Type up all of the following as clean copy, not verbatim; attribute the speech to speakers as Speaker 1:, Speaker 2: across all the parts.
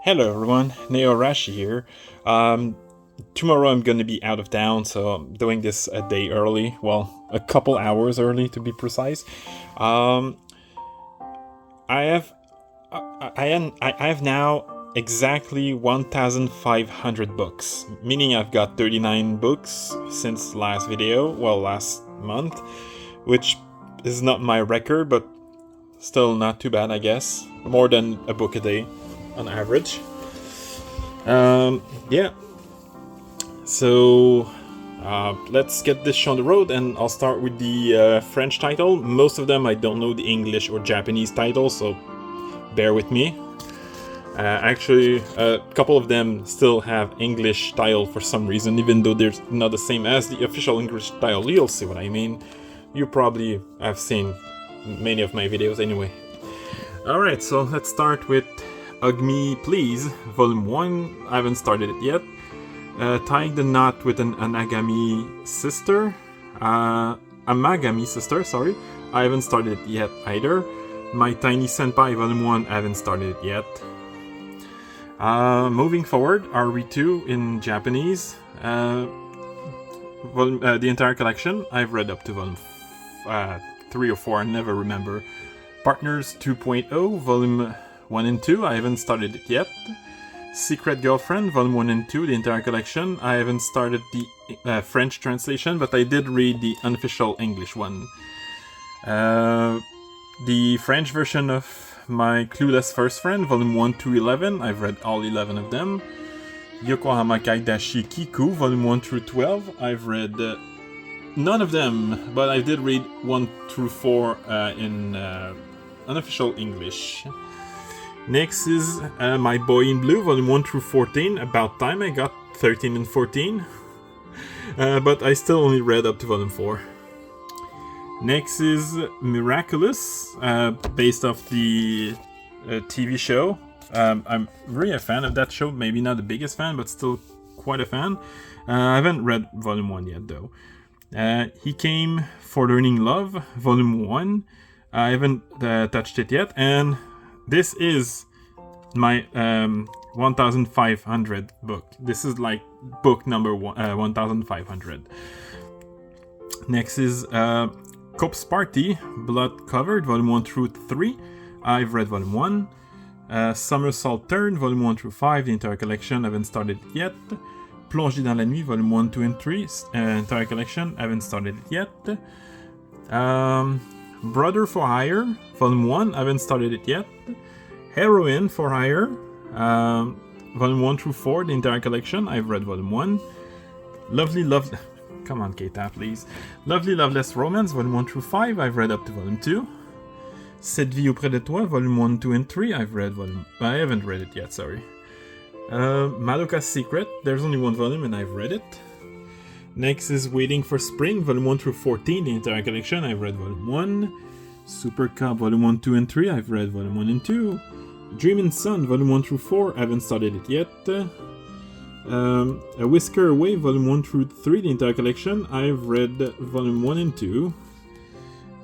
Speaker 1: Hello everyone, Neo Rashi here. Um, Tomorrow I'm gonna be out of town, so I'm doing this a day early. Well, a couple hours early to be precise. Um, I have I have now exactly 1,500 books, meaning I've got 39 books since last video. Well, last month, which is not my record, but still not too bad, I guess. More than a book a day on average. Yeah. So let's get this show on the road, and I'll start with the French title. Most of them I don't know the English or Japanese title, so bear with me. Actually, a couple of them still have English title for some reason, even though they're not the same as the official English title. You'll see what I mean. You probably have seen many of my videos anyway. Alright, so let's start with Hug Me Please, Volume 1. I haven't started it yet. Tying the Knot with an Anagami Sister. Amagami Sister, sorry. I haven't started it yet either. My Tiny Senpai Volume 1, I haven't started it yet. Moving forward, RE2 in Japanese. The entire collection, I've read up to Volume 3 or 4, I never remember. Partners 2.0, Volume 1 and 2, I haven't started it yet. Secret Girlfriend, Volume 1 and 2, the entire collection. I haven't started the French translation, but I did read the unofficial English one. The French version of My Clueless First Friend, Volume 1 to 11, I've read all 11 of them. Yokohama Kaidashi Kiku, Volume 1 through 12, I've read none of them, but I did read 1 through 4 in unofficial English. Next is My Boy in Blue, Volume 1 through 14. About time I got 13 and 14. But I still only read up to Volume 4. Next is Miraculous, based off the TV show. I'm really a fan of that show. Maybe not the biggest fan, but still quite a fan. I haven't read Volume 1 yet, though. He Came for Learning Love, Volume 1. I haven't touched it yet, and this is my 1,500 book. This is like book number 1,500. Next is Cops Party, Blood Covered, Volume 1 through 3. I've read Volume 1. Somersault Turn, Volume 1 through 5, the entire collection. I haven't started it yet. Plongé dans la Nuit, Volume 1, 2, and 3, entire collection. I haven't started it yet. Brother for Hire, Volume 1, I haven't started it yet. Heroine for Hire, Volume 1 through 4, the entire collection. I've read Volume 1. Come on, Keita, please. Lovely Loveless Romance, Volume 1 through 5, I've read up to Volume 2. Cette vie auprès de toi, Volume 1, 2, and 3, I haven't read it yet, sorry. Madoka's Secret, there's only one volume and I've read it. Next is Waiting for Spring, Volume 1 through 14, the entire collection. I've read Volume 1. Super Cup, Volume 1, 2, and 3. I've read Volume 1 and 2. Dream and Sun, Volume 1 through 4. I haven't started it yet. A Whisker Away, Volume 1 through 3, the entire collection. I've read Volume 1 and 2.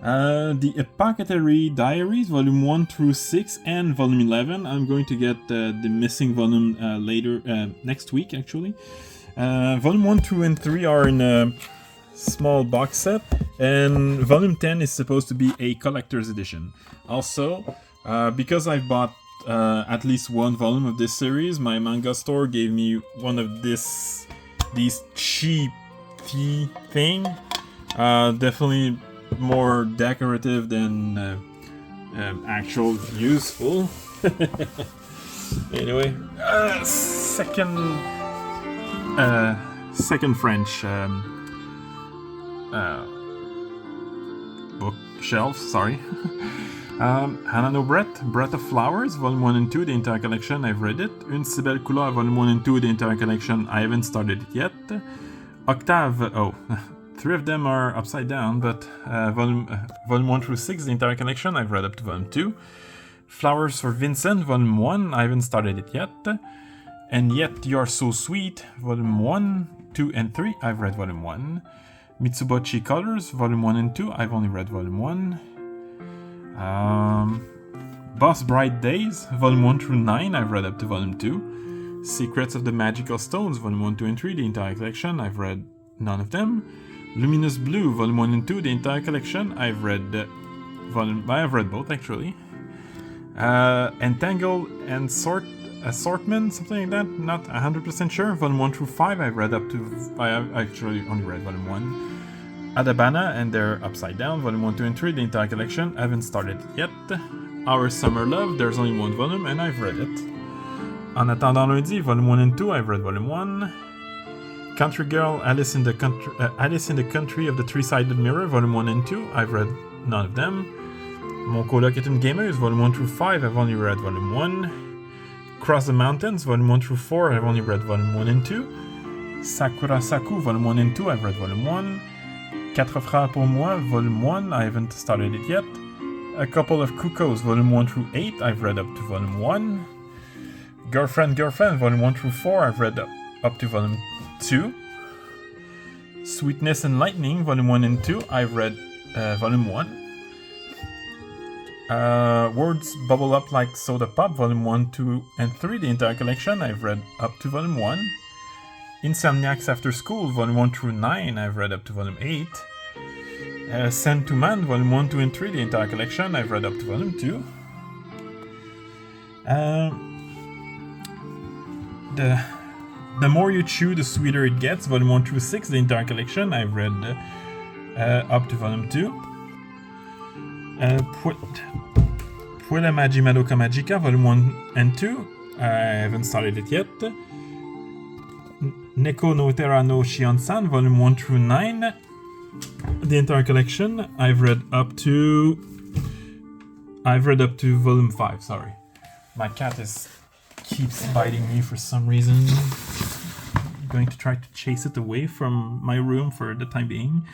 Speaker 1: The Apothecary Diaries, Volume 1 through 6, and Volume 11. I'm going to get the missing volume later, next week, actually. Volume 1, 2, and 3 are in a small box set, and Volume 10 is supposed to be a collector's edition. Also, because I've bought at least one volume of this series, my manga store gave me one of these cheap tea thing. Definitely more decorative than actual useful. Anyway, second French bookshelf, sorry. Hanano Breath of Flowers, Volume 1 and 2, the entire collection, I've read it. Une si belle couleur, Volume 1 and 2, the entire collection, I haven't started it yet. Octave, 3 of them are upside down, but volume 1 through 6, the entire collection, I've read up to Volume 2. Flowers for Vincent, Volume 1, I haven't started it yet. And Yet You're So Sweet, Volume 1, 2, and 3, I've read Volume 1. Mitsubishi Colors, Volume 1 and 2, I've only read Volume 1. Boss Bright Days, Volume 1 through 9, I've read up to Volume 2. Secrets of the Magical Stones, Volume 1, 2, and 3, the entire collection, I've read none of them. Luminous Blue, Volume 1 and 2, the entire collection, I have read both actually. Entangle and Assortment, something like that, not 100% sure. Volume 1 through 5, I've read up to, I actually only read Volume 1. Adabana and their Upside Down, Volume 1, 2, and 3, the entire collection, I haven't started it yet. Our Summer Love, there's only one volume and I've read it. En attendant lundi, Volume 1 and 2, I've read Volume 1. Country Girl, Alice in the Country of the Three-Sided Mirror, Volume 1 and 2, I've read none of them. Mon coloc est une gameuse, Volume 1 through 5, I've only read Volume 1. Cross the Mountains, Volume 1 through 4, I've only read Volume 1 and 2. Sakura Saku, Volume 1 and 2, I've read Volume 1. Quatre Frères pour moi, Volume 1, I haven't started it yet. A Couple of Cuckoos, Volume 1 through 8, I've read up to Volume 1. Girlfriend, Volume 1 through 4, I've read up to Volume 2. Sweetness and Lightning, Volume 1 and 2, I've read Volume 1. Words Bubble Up Like Soda Pop, Volume 1, 2, and 3, the entire collection, I've read up to Volume 1. Insomniacs After School, Volume 1 through 9, I've read up to Volume 8. Send to Man, Volume 1, 2, and 3, the entire collection, I've read up to Volume 2. The More You Chew, the Sweeter It Gets, Volume 1 through 6, the entire collection, I've read up to Volume 2. Puella Magi Madoka Magica, Volume 1 and 2, I haven't started it yet. Neko no Tera no Shion-san, Volume 1 through 9, the entire collection, I've read up to Volume 5, sorry. My cat keeps biting me for some reason. I'm going to try to chase it away from my room for the time being.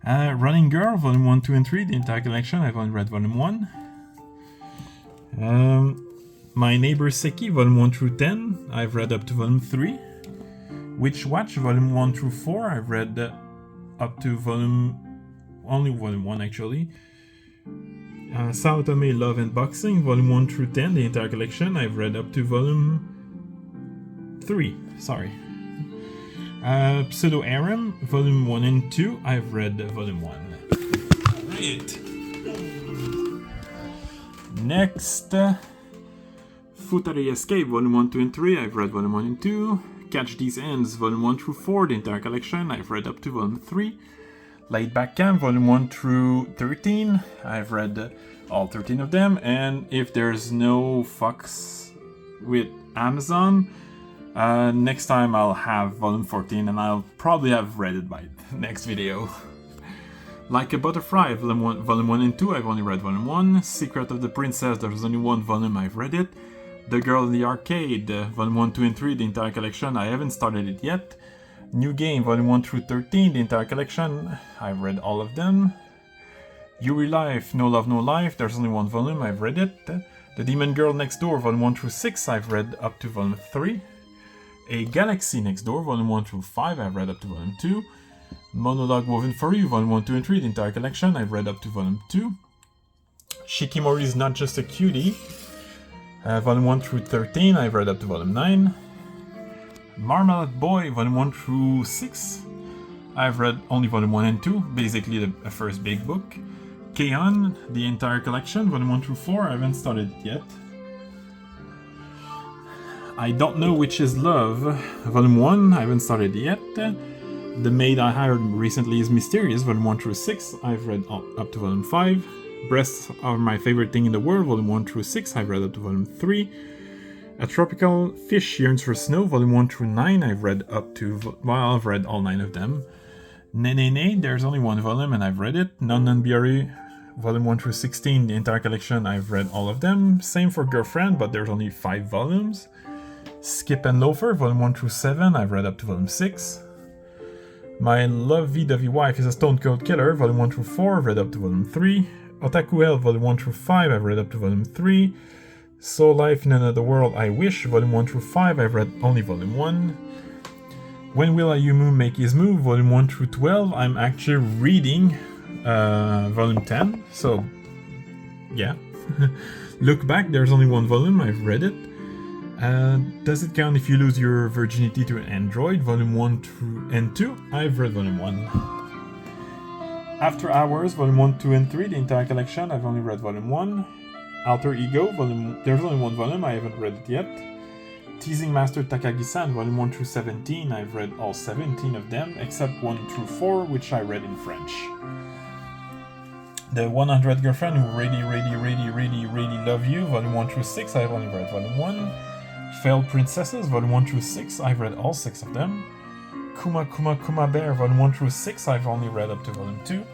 Speaker 1: Running Girl, Volume 1, 2, and 3, the entire collection, I've only read Volume 1. My Neighbor Seki, Volume 1 through 10, I've read up to Volume 3. Witch Watch, Volume 1 through 4, I've read up to only Volume 1 actually. Sao Tome Love and Boxing, Volume 1 through 10, the entire collection, I've read up to Volume 3, sorry. Pseudo Aram, Volume 1 and 2, I've read Volume 1. Right. Next, Futari Escape, Volume 1, 2, and 3, I've read Volume 1 and 2. Catch These Ends, Volume 1 through 4, the entire collection, I've read up to Volume 3. Laid Back Camp, Volume 1 through 13, I've read all 13 of them, and if there's no fucks with Amazon, next time I'll have Volume 14, and I'll probably have read it by the next video. Like a Butterfly, Volume 1 and 2, I've only read Volume 1. Secret of the Princess, there's only one volume, I've read it. The Girl in the Arcade, Volume 1, 2, and 3, the entire collection, I haven't started it yet. New Game, Volume 1 through 13, the entire collection, I've read all of them. Yuri Life, No Love, No Life, there's only one volume, I've read it. The Demon Girl Next Door, Volume 1 through 6, I've read up to Volume 3. A Galaxy Next Door, Volume 1 through 5, I've read up to Volume 2. Monologue Woven for You, Volume 1, 2, and 3, the entire collection, I've read up to Volume 2. Shikimori's Not Just a Cutie, Volume 1 through 13, I've read up to Volume 9. Marmalade Boy, Volume 1 through 6, I've read only Volume 1 and 2, basically the first big book. K-On, the entire collection, Volume 1 through 4, I haven't started it yet. I Don't Know Which Is Love, Volume 1, I haven't started yet. The Maid I Hired Recently is Mysterious, Volume 1 through 6, I've read up to Volume 5. Breasts Are My Favorite Thing in the World, Volume 1 through 6, I've read up to Volume 3. A Tropical Fish Yearns for Snow, Volume 1 through 9, I've read I've read all 9 of them. Nene, there's only one volume and I've read it. Non Biori, Volume 1 through 16, the entire collection, I've read all of them. Same for Girlfriend, but there's only 5 volumes. Skip and Loafer, Volume 1 through 7, I've read up to Volume 6. My Lovey-Dovey Wife is a Stone Cold Killer, Volume 1 through 4, I've read up to Volume 3. Otaku Hell, Volume 1 through 5, I've read up to Volume 3. Soul Life in Another World, I Wish, Volume 1 through 5, I've read only Volume 1. When Will Ayumu Make His Move, Volume 1 through 12, I'm actually reading Volume 10, so yeah. Look Back, there's only one volume, I've read it. Does it count if you lose your virginity to an android? Volume 1 and 2, I've read volume 1. After Hours, volume 1, 2, and 3, the entire collection, I've only read volume 1. Alter Ego, there's only one volume, I haven't read it yet. Teasing Master Takagi-san, volume 1 through 17, I've read all 17 of them, except 1 through 4, which I read in French. The 100 Girlfriend Who Really Love You, volume 1 through 6, I've only read volume 1. Failed Princesses, volume 1 through 6, I've read all 6 of them. Kuma Bear, volume 1 through 6, I've only read up to volume 2.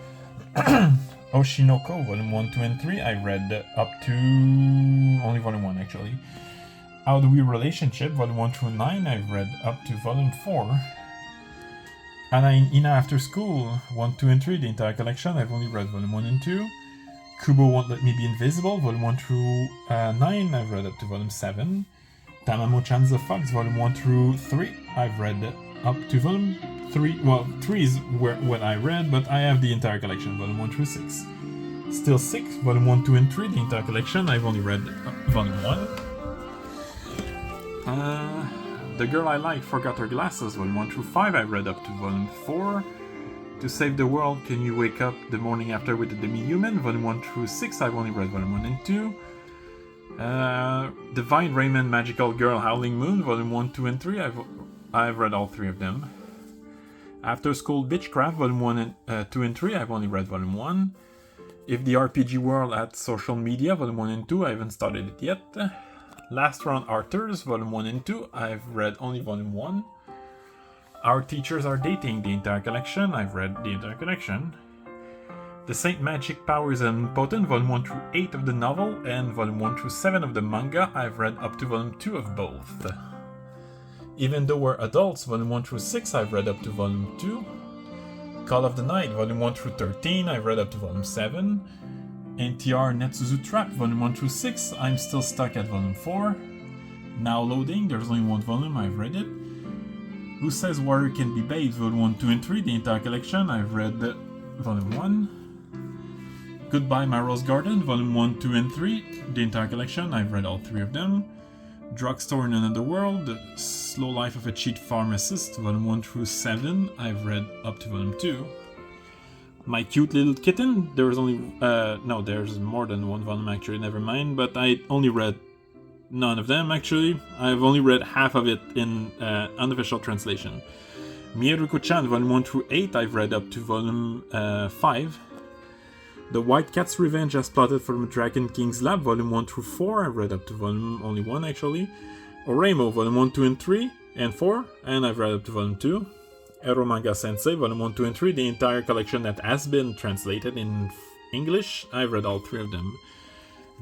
Speaker 1: Oshinoko, volume 1, 2, and 3, I read up to only volume 1 actually. How Do We Relationship, volume 1 through 9, I've read up to volume 4. Anna in Ina After School, 1, 2, and 3, the entire collection, I've only read volume 1 and 2. Kubo Won't Let Me Be Invisible, volume 1 through 9, I've read up to volume 7. Tamamo-chan's The Fox, volume 1 through 3, I've read up to volume 3. Well, 3 is what I read, but I have the entire collection, volume 1 through 6. Still 6, volume 1, 2, and 3, the entire collection, I've only read volume 1. The Girl I Like Forgot Her Glasses, volume 1 through 5, I read up to volume 4. To Save the World, Can You Wake Up the Morning After with a Demi-Human, volume 1 through 6, I've only read volume 1 and 2. Divine Raymond Magical Girl Howling Moon, volume 1, 2, and 3, I've read all 3 of them. After School Bitchcraft, volume 1 and 2 and 3, I've only read volume 1. If the RPG World Had Social Media, volume 1 and 2, I haven't started it yet. Last Round Arthurs, volume 1 and 2, I've read only volume 1. Our Teachers Are Dating, the entire collection, I've read the entire collection. The Saint Magic Powers and Potent, volume 1 through 8 of the novel, and volume 1 through 7 of the manga, I've read up to volume 2 of both. Even Though We're Adults, volume 1 through 6, I've read up to volume 2. Call of the Night, volume 1 through 13, I've read up to volume 7. NTR Netsuzu Trap, volume 1 through 6, I'm still stuck at volume 4. Now Loading, there's only one volume, I've read it. Who Says Water Can Be Babes, volume 1, 2, and 3, the entire collection, I've read volume 1. Goodbye My Rose Garden, volume 1, 2, and 3, the entire collection, I've read all 3 of them. Drugstore in Another World, The Slow Life of a Cheat Pharmacist, volume 1 through 7, I've read up to volume 2. My Cute Little Kitten, there's only, no, there's more than one volume actually, never mind, but I only read none of them actually. I've only read half of it in unofficial translation. Mieruko-chan, volume 1 through 8, I've read up to volume 5. The White Cat's Revenge as Plotted from Dragon King's Lab, volume 1 through 4, I've read up to volume only 1 actually. Oremo, volume 1, 2, and 3, and 4, and I've read up to volume 2. Ero Manga Sensei, volume 1, 2, and 3, the entire collection that has been translated in English, I've read all 3 of them.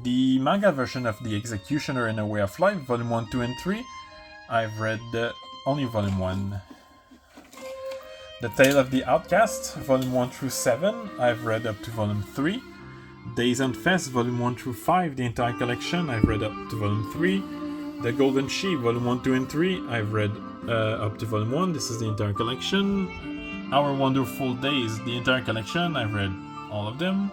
Speaker 1: The manga version of The Executioner in A Way of Life, volume 1, 2, and 3, I've read only volume 1. The Tale of the Outcast, volume 1 through 7, I've read up to volume 3. Days and Fest, volume 1 through 5, the entire collection, I've read up to volume 3. The Golden Sheep, volume 1, 2, and 3, I've read up to volume 1, this is the entire collection. Our Wonderful Days, the entire collection, I've read all of them.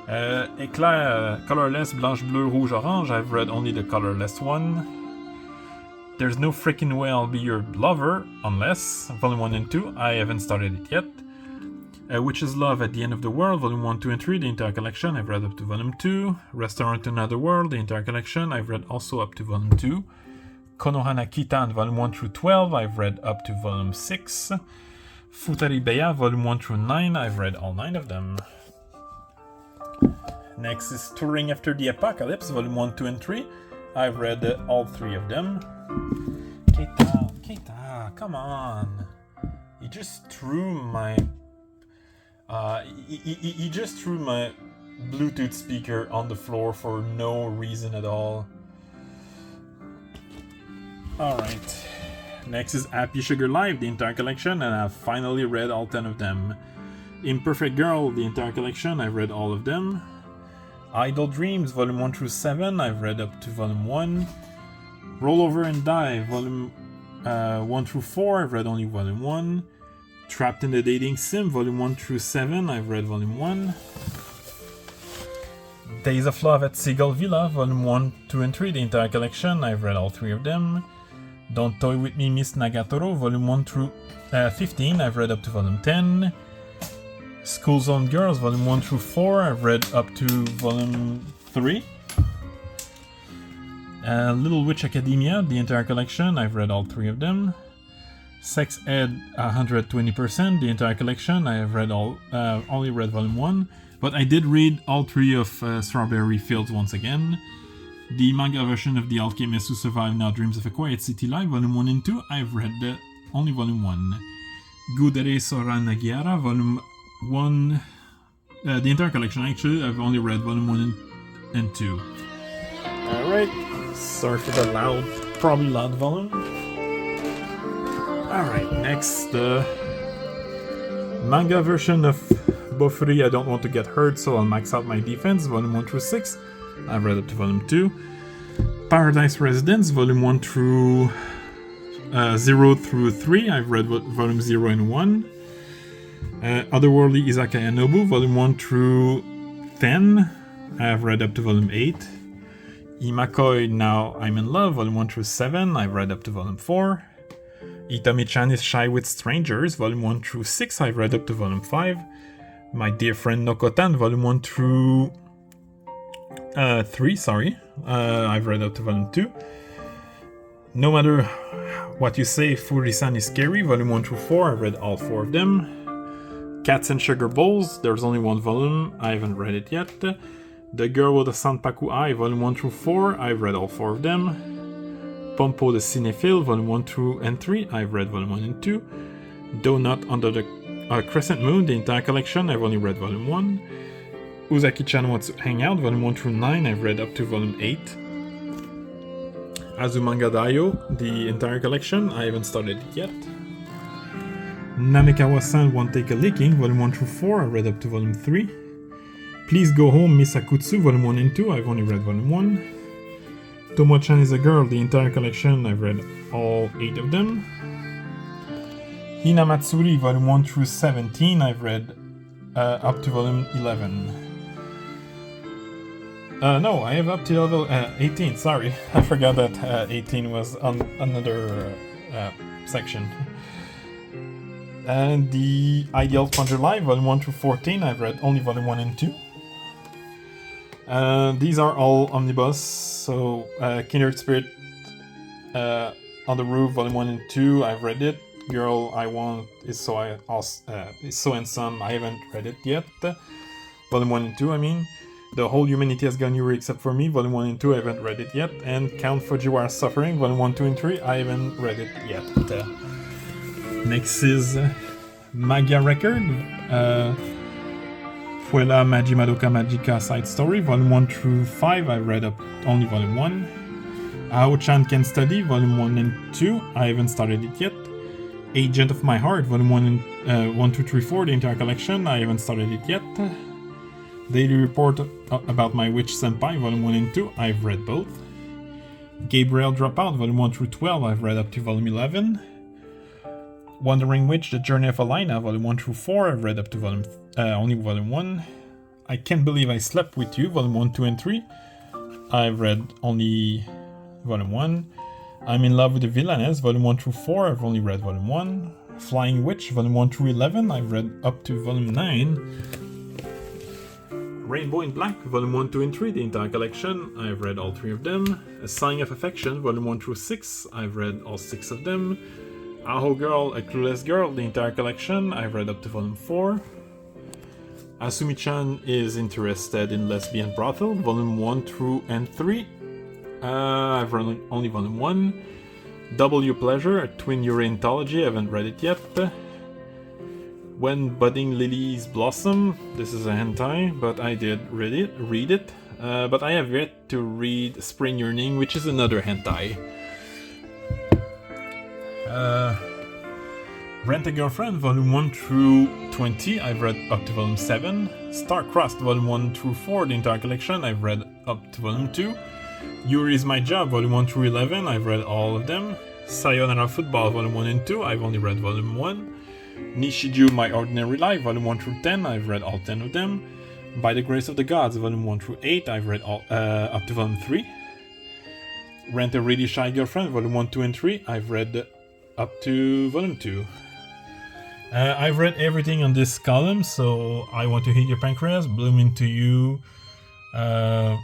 Speaker 1: Éclair, Colorless, Blanche, Bleu, Rouge, Orange, I've read only the colorless one. There's No Frickin' Way I'll Be Your Lover, Unless, volume 1 and 2, I haven't started it yet. Witch's Love at the End of the World, volume 1, 2, and 3, the entire collection, I've read up to volume 2. Restaurant in Another World, the entire collection, I've read also up to volume 2. Konohana Kitan, volume 1 through 12, I've read up to volume 6. Futaribeya, volume 1 through 9, I've read all 9 of them. Next is Touring After the Apocalypse, volume 1, 2, and 3, I've read all 3 of them. Keita, come on. He just threw my... he just threw my Bluetooth speaker on the floor for no reason at all. Alright. Next is Happy Sugar Live, the entire collection, and I've finally read all 10 of them. Imperfect Girl, the entire collection, I've read all of them. Idle Dreams, volume 1 through 7, I've read up to volume 1. Roll Over and Die, volume 1 through 4, I've read only volume 1. Trapped in the Dating Sim, volume 1 through 7, I've read volume 1. Days of Love at Seagull Villa, Volume 1, 2, and 3, the entire collection. I've read all 3 of them. Don't Toy With Me, Miss Nagatoro, Volume 1 through 15, I've read up to Volume 10. School Zone Girls, Volume 1 through 4, I've read up to Volume 3. Little Witch Academia, the entire collection, I've read all 3 of them. Sex Ed 120%, the entire collection, I have read only read Volume 1. But I did read all 3 of Strawberry Fields once again. The manga version of The Alchemist Who Survived Now Dreams of a Quiet City Live, Volume 1 and 2, I've read only Volume 1. Gudere Sora Nagiara, Volume 1, the entire collection actually, I've only read Volume 1 and 2. Alright, sorry for the probably loud volume. Alright, next, the manga version of Bofuri, I Don't Want to Get Hurt, so I'll max out my defense, Volume 1 through 6. I've read up to Volume 2. Paradise Residence, Volume 1 through 0 through 3. I've read Volume 0 and 1. Otherworldly Izakaya Nobu, Volume 1 through 10. I've read up to Volume 8. Imakoi Now I'm in Love, Volume 1 through 7. I've read up to Volume 4. Itami-chan is Shy with Strangers, Volume 1 through 6. I've read up to Volume 5. My Dear Friend Nokotan, Volume 1 through 3, sorry. I've read up to Volume 2. No Matter What You Say, Furi-san is Scary, Volume 1 through 4. I've read all 4 of them. Cats and Sugar Bowls, there's only 1 volume. I haven't read it yet. The Girl with the Sanpaku Eye, Volume 1 through 4. I've read all 4 of them. Pompo the Cinephile, Volume 1 through and 3. I've read Volume 1 and 2. Donut Under the Crescent Moon, the entire collection. I've only read Volume 1. Uzaki-chan Wants to Hang Out, Volume 1 through 9. I've read up to Volume 8. Azumanga Daioh, the entire collection. I haven't started it yet. Namekawa-san Won't Take a Licking, Volume 1 through 4. I've read up to Volume 3. Please Go Home, Misakutsu, Volume 1 and 2. I've only read Volume 1. Tomo-chan is a Girl, the entire collection. I've read all 8 of them. Hinamatsuri, Volume 1 through 17. I've read up to Volume 11. No, I have up to level 18, sorry. I forgot that 18 was on another section. And the Ideal Plunger Live, Volume 1 through 14. I've read only Volume 1 and 2. These are all omnibus, so Kindred Spirit on the Roof, Volume 1 and 2, I've read it. Girl I Want is so handsome, I haven't read it yet. Volume 1 and 2, I mean. The Whole Humanity Has Gone Yuri Except For Me, Volume 1 and 2, I haven't read it yet. And Count Fujiwara's Suffering, Volume 1, 2, and 3, I haven't read it yet. Next is Magia Record. Fuela Maji Madoka Magica Side Story, Volume 1 through 5, I've read up only Volume 1. Ao-chan Can Study, Volume 1 and 2, I haven't started it yet. Agent of My Heart, Volume 1 and 1, 2, 3, 4, the entire collection, I haven't started it yet. Daily Report About My Witch Senpai, Volume 1 and 2, I've read both. Gabriel Dropout, Volume 1 through 12, I've read up to Volume 11. Wandering Witch, The Journey of Alina, Volume 1 through 4, I've read up to only Volume 1. I Can't Believe I Slept With You, Volume 1, 2, and 3, I've read only Volume 1. I'm in Love with the Villainess, Volume 1 through 4, I've only read Volume 1. Flying Witch, Volume 1 through 11, I've read up to Volume 9. Rainbow in Black, Volume 1, 2, and 3, the entire collection, I've read all 3 of them. A Sign of Affection, Volume 1 through 6, I've read all 6 of them. Aho Girl, A Clueless Girl, the entire collection, I've read up to Volume 4. Asumi-chan is Interested in Lesbian Brothel, Volume 1 through and 3. I've read only Volume 1. W Pleasure, A Twin Yuri Anthology, I haven't read it yet. When Budding Lilies Blossom, this is a hentai, but I did read it. But I have yet to read Spring Yearning, which is another hentai. Rent a Girlfriend, Volume 1 through 20, I've read up to Volume 7. Star-Crossed, Volume 1 through 4, the entire collection, I've read up to Volume 2. Yuri Is My Job, Volume 1 through 11, I've read all of them. Sayonara Football, Volume 1 and 2, I've only read Volume 1. Nishiju My Ordinary Life, Volume 1 through 10, I've read all 10 of them. By the Grace of the Gods, volume 1 through 8, I've read all, up to volume 3. Rent a Really Shy Girlfriend, volume 1, 2, and 3, I've read up to volume 2. I've read everything on this column, so I Want to Hit Your Pancreas, Bloom Into You, well,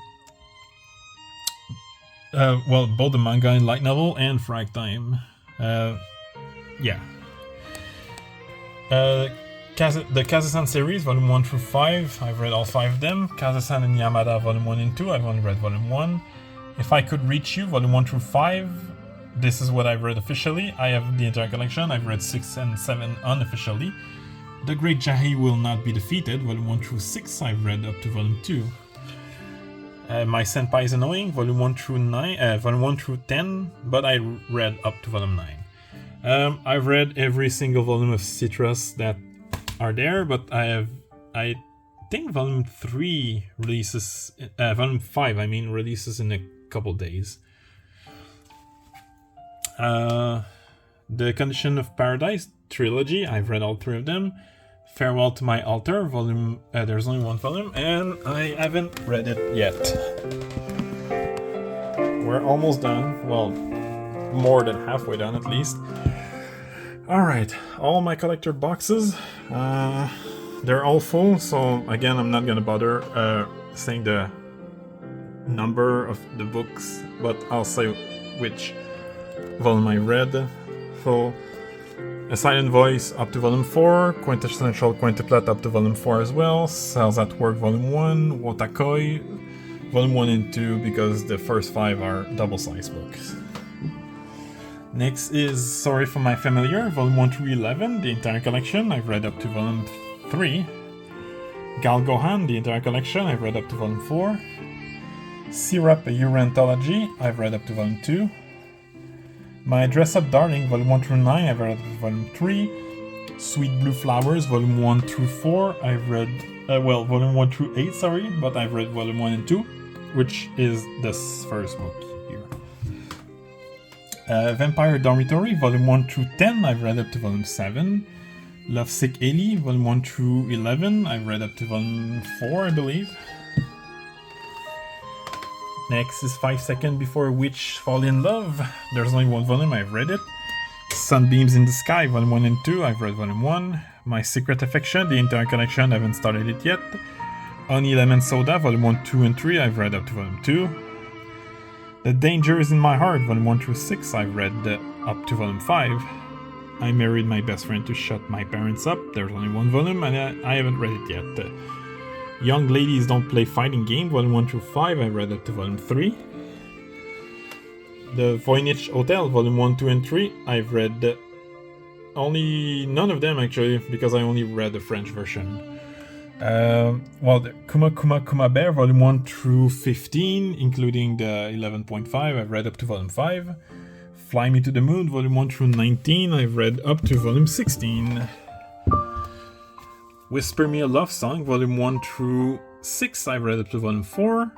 Speaker 1: both the manga and light novel, and Frag Time. Yeah. The Kazasan series, volume 1 through 5, I've read all 5 of them. Kazasan and Yamada, volume 1 and 2, I've only read volume 1. If I Could Reach You, volume 1 through 5, this is what I've read officially. I have the entire collection, I've read 6 and 7 unofficially. The Great Jahi Will Not Be Defeated, volume 1 through 6, I've read up to volume 2. My Senpai is Annoying, volume 1 through 9, volume 1 through 10, but I read up to volume 9. I've read every single volume of Citrus that are there, but I think volume 3 releases, volume 5 I mean, releases in a couple days. The Condition of Paradise trilogy, I've read all 3 of them. Farewell to My Altar, volume, there's only 1 volume, and I haven't read it yet. We're almost done, well, more than halfway done at least. Alright, all my collector boxes, they're all full, so again I'm not gonna bother saying the number of the books, but I'll say which volume I read. So, A Silent Voice up to volume 4, Quintessential Quintuplet up to volume 4 as well, Cells at Work volume 1, Wotakoi volume 1 and 2, because the first 5 are double-sized books. Next is Sorry for My Familiar, volume 1 through 11, the entire collection, I've read up to volume 3. Gal Gohan, the entire collection, I've read up to volume 4. Syrup, a Euro Anthology, I've read up to volume 2. My Dress Up Darling, volume 1 through 9, I've read up to volume 3. Sweet Blue Flowers, volume 1 through 4, I've read, well, volume 1 through 8, sorry, but I've read volume 1 and 2, which is this first book here. Vampire Dormitory, volume 1 through 10, I've read up to volume 7. Lovesick Ellie, volume 1 through 11, I've read up to volume 4, I believe. Next is 5 Seconds Before a Witch Fall in Love. There's only 1 volume, I've read it. Sunbeams in the Sky, volume 1 and 2, I've read volume 1. My Secret Affection, the entire collection, I haven't started it yet. Honey Lemon Soda, volume 1, 2, and 3, I've read up to volume 2. The Danger is in My Heart, volume 1 through 6, I've read up to volume 5. I Married My Best Friend to Shut My Parents Up, there's only 1 volume, and I haven't read it yet. Young Ladies Don't Play Fighting Game, volume 1 through 5, I read up to volume 3. The Voynich Hotel, volume 1, 2, and 3, I've read only none of them actually, because I only read the French version. Well, the Kuma Kuma Kuma Bear, volume 1 through 15, including the 11.5, I've read up to volume 5. Fly Me to the Moon, volume 1 through 19, I've read up to volume 16. Whisper Me a Love Song, volume 1 through 6, I've read up to volume 4.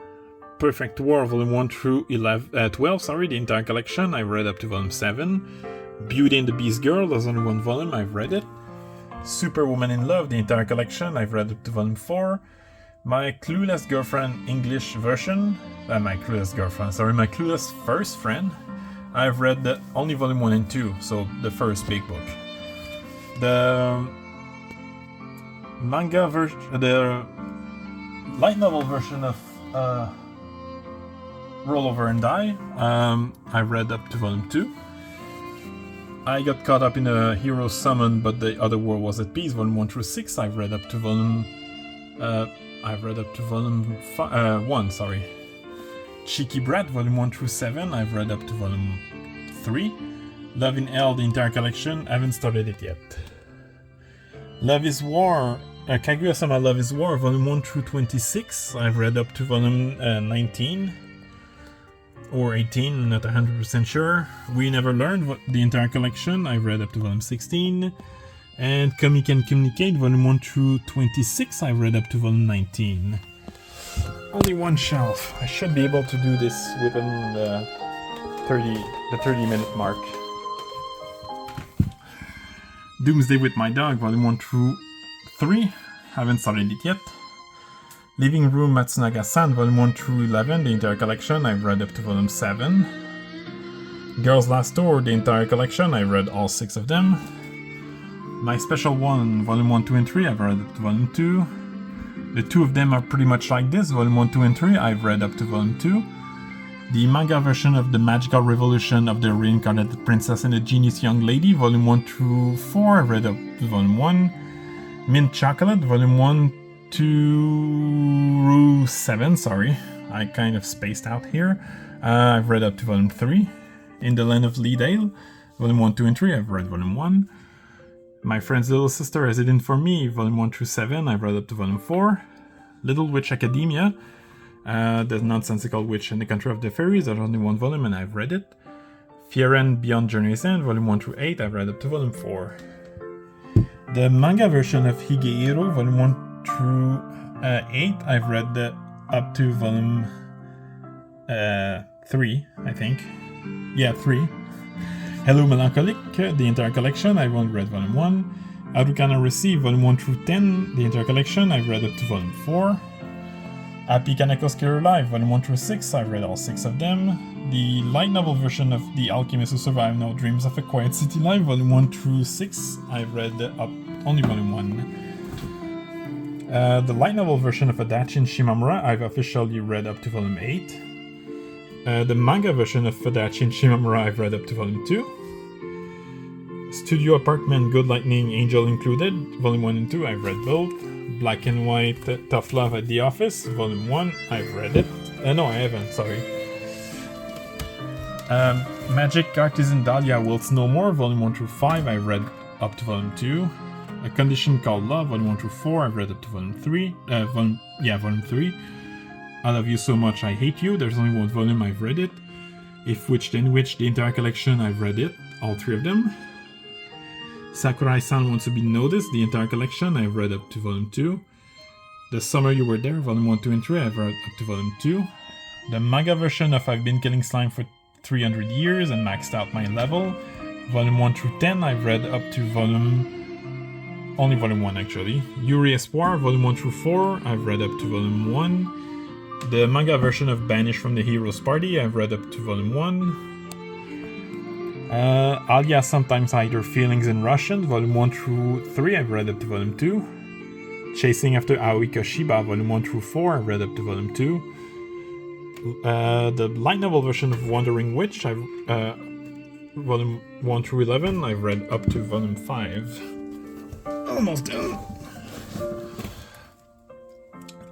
Speaker 1: Perfect War, volume 1 through 12, sorry, the entire collection, I've read up to volume 7. Beauty and the Beast Girl, there's only 1 volume, I've read it. Superwoman in Love, the entire collection, I've read up to volume 4. My Clueless Girlfriend English version, my Clueless First Friend, I've read only volume 1 and 2, so the first big book. The manga version, the light novel version of Roll Over and Die, I read up to volume 2. I got caught up in a hero summon, but the other world was at peace, volume 1 through 6, I've read up to volume 1, sorry. Cheeky Brat, volume 1 through 7, I've read up to volume 3. Love in Hell, the entire collection, I haven't started it yet. Love is War, Kaguya-sama Love is War, volume 1 through 26, I've read up to volume 19. Or 18, I'm not 100% sure. We Never Learned, the entire collection, I've read up to volume 16. And Come Can Communicate, volume 1 through 26, I've read up to volume 19. Only 1 shelf. I should be able to do this within the 30-minute mark. Doomsday with My Dog, volume 1 through 3. Haven't started it yet. Living Room Matsunaga-san, Volume 1 through 11, the entire collection, I've read up to Volume 7. Girls Last Tour, the entire collection, I've read all 6 of them. My Special One, Volume 1, 2, and 3, I've read up to Volume 2. The two of them are pretty much like this, Volume 1, 2, and 3, I've read up to Volume 2. The manga version of the Magical Revolution of the Reincarnated Princess and the Genius Young Lady, Volume 1 through 4, I've read up to Volume 1. Mint Chocolate, Volume 1 through 7, sorry, I kind of spaced out here. I've read up to Volume 3. In the Land of Leedale, Volume 1, 2, and 3, I've read Volume 1. My Friend's Little Sister Has It In For Me, Volume 1 through 7, I've read up to Volume 4. Little Witch Academia, The Nonsensical Witch in the Country of the Fairies, there's only one volume and I've read it. Fieren Beyond Journey's End, Volume 1 through 8, I've read up to Volume 4. The manga version of Higehiro, Volume 1 through 8, I've read up to Volume 3, I think. Yeah, 3. Hello Melancholic, the entire collection, I've only read Volume 1. Arukana Receive, Volume 1 through 10, the entire collection, I've read up to Volume 4. Happy Kaneko's Killer Live, Volume 1 through 6, I've read all 6 of them. The light novel version of The Alchemist Who Survived No Dreams of a Quiet City Live, Volume 1 through 6, I've read up only Volume 1. The light novel version of Adachi and Shimamura, I've officially read up to Volume 8. The manga version of Adachi and Shimamura, I've read up to Volume 2. Studio Apartment, Good Lightning, Angel Included, Volume 1 and 2, I've read both. Black and White, Tough Love at the Office, Volume 1, I've read it. No, I haven't, sorry. Magic Artisan Dahlia Wilts No More, Volume 1 through 5, I've read up to Volume 2. A Condition Called Love, Volume 1 through 4, I've read up to Volume 3. Volume 3. I Love You So Much, I Hate You, there's only one volume, I've read it. If Witch Then Witch, the entire collection, I've read it, all 3 of them. Sakurai-san Wants to Be Noticed, the entire collection, I've read up to Volume 2. The Summer You Were There, Volume 1, 2, and 3, I've read up to Volume 2. The manga version of I've Been Killing Slime for 300 Years and Maxed Out My Level, Volume 1 through 10, I've read up to only Volume 1 actually. Yuri Espoir, Volume 1 through 4, I've read up to Volume 1. The manga version of Banished from the Heroes Party, I've read up to Volume 1. Alia Sometimes Hide Her Feelings in Russian, Volume 1 through 3, I've read up to Volume 2. Chasing After Aoi Koshiba, Volume 1 through 4, I've read up to Volume 2. The light novel version of Wandering Witch, Volume 1 through 11, I've read up to Volume 5. Almost done.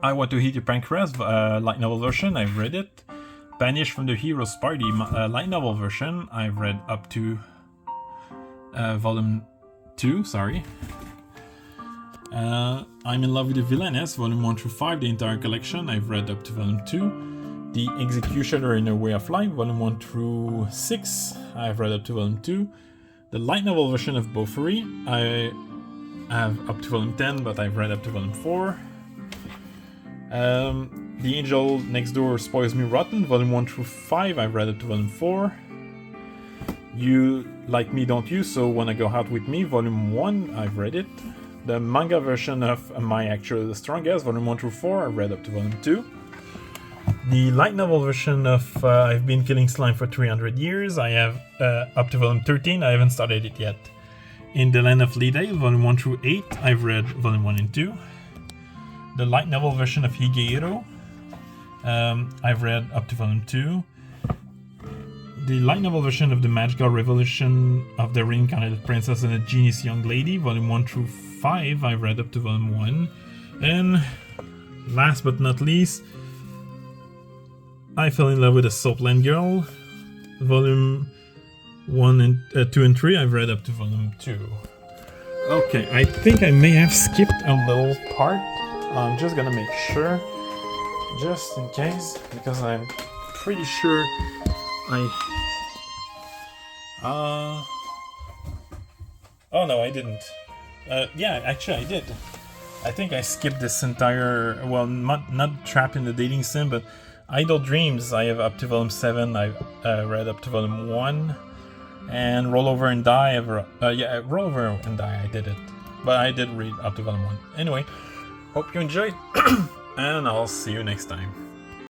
Speaker 1: I Want to Eat Your Pancreas, light novel version, I've read it. Banished from the Heroes Party, light novel version, I've read up to Volume 2, sorry. I'm in Love with the Villainess, Volume 1 through 5, the entire collection, I've read up to Volume 2. The Executioner in a Way of Life, Volume 1 through 6, I've read up to Volume 2. The light novel version of Beaufry, I have up to Volume 10, but I've read up to Volume 4. The Angel Next Door Spoils Me Rotten, Volume 1 through 5, I've read up to Volume 4. You Like Me Don't You, So Wanna Go Out With Me, Volume 1, I've read it. The manga version of Am I Actually the Strongest, Volume 1 through 4, I've read up to Volume 2. The light novel version of I've Been Killing Slime for 300 Years, I have up to Volume 13, I haven't started it yet. In the Land of Leedale, Volume 1 through 8, I've read Volume 1 and 2. The light novel version of Higehiro, I've read up to Volume 2. The light novel version of The Magical Revolution of the Reincarnated Princess and the Genius Young Lady, Volume 1 through 5, I've read up to Volume 1. And last but not least, I Fell in Love with a Soapland Girl, Volume 1 and 2 and 3, I've read up to Volume 2. Okay, I think I may have skipped a little part. I'm just gonna make sure, just in case, because I'm pretty sure oh no, I didn't. Yeah, actually I did. I think I skipped this entire, well, not Trap in the Dating Sim, but Idle Dreams, I have up to Volume 7, I've read up to Volume 1. And Roll Over and Die, Roll Over and Die, I did it. But I did read up to Volume 1. Anyway, hope you enjoyed. and I'll see you next time.